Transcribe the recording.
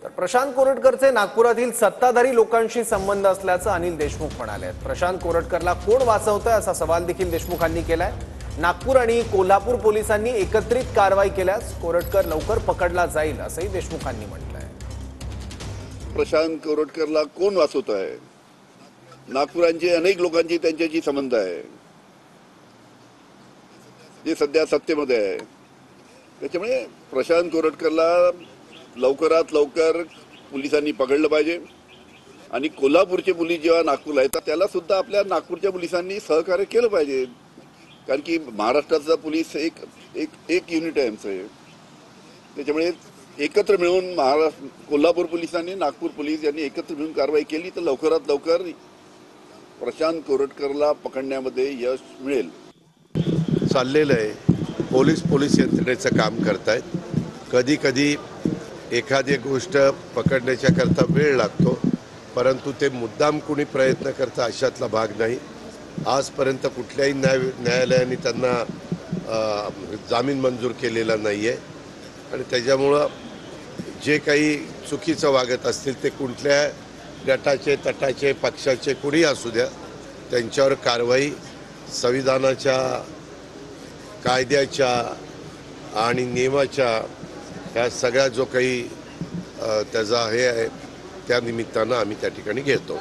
तर प्रशांत कोरटकरचे नागपुरातील सत्ताधारी लोकांशी संबंध असल्याचं अनिल देशमुख म्हणाले आहेत। प्रशांत कोरटकरला कोण वाचवतंय असा सवाल देखील देशमुखांनी केलाय। नागपूर आणि कोल्हापूर पोलिसांनी एकत्रित कारवाई केल्यास कोरटकर लवकर पकडला जाईल असंही देशमुखांनी म्हटलंय। प्रशांत कोरटकरला कोण वाचवत आहे? नागपुरांचे अनेक लोकांची त्यांच्याशी संबंध आहे, जे सध्या सत्तेमध्ये आहे। त्याच्यामुळे प्रशांत कोरटकरला लवकरात लवकर पोलिसांनी पकडलं पाहिजे आणि कोल्हापूरचे पोलीस जेव्हा नागपूरला येतात त्याला सुद्धा आपल्या नागपूरच्या पोलिसांनी सहकार्य केलं पाहिजे, कारण की महाराष्ट्राचा पोलीस एक युनिट आहे आमचं। त्याच्यामुळे एकत्र मिळून कोल्हापूर पोलिसांनी नागपूर पोलीस यांनी एकत्र मिळून कारवाई केली तर लवकरात लवकर प्रशांत कोरटकरला पकडण्यामध्ये यश मिळेल। चाललेलं आहे, पोलीस यंत्रणेचं काम करतायत। कधी कधी एखादी गोष्ट पकडण्याच्या करता वेळ लागतो, परंतु ते मुद्दाम कुणी प्रयत्न करता अशातला भाग नाही। आजपर्यंत कुठल्याही न्यायालयाने त्यांना जामीन मंजूर केलेला नाही आहे आणि त्याच्यामुळं जे काही चुकीचं वागत असतील ते कुठल्या गटाचे तटाचे पक्षाचे कुणी असू द्या, त्यांच्यावर कारवाई संविधानाच्या, कायद्याच्या आणि नियमाच्या ह्या सगळ्या जो काही त्याचा हे आहे त्या निमित्तानं आम्ही त्या ठिकाणी घेतो।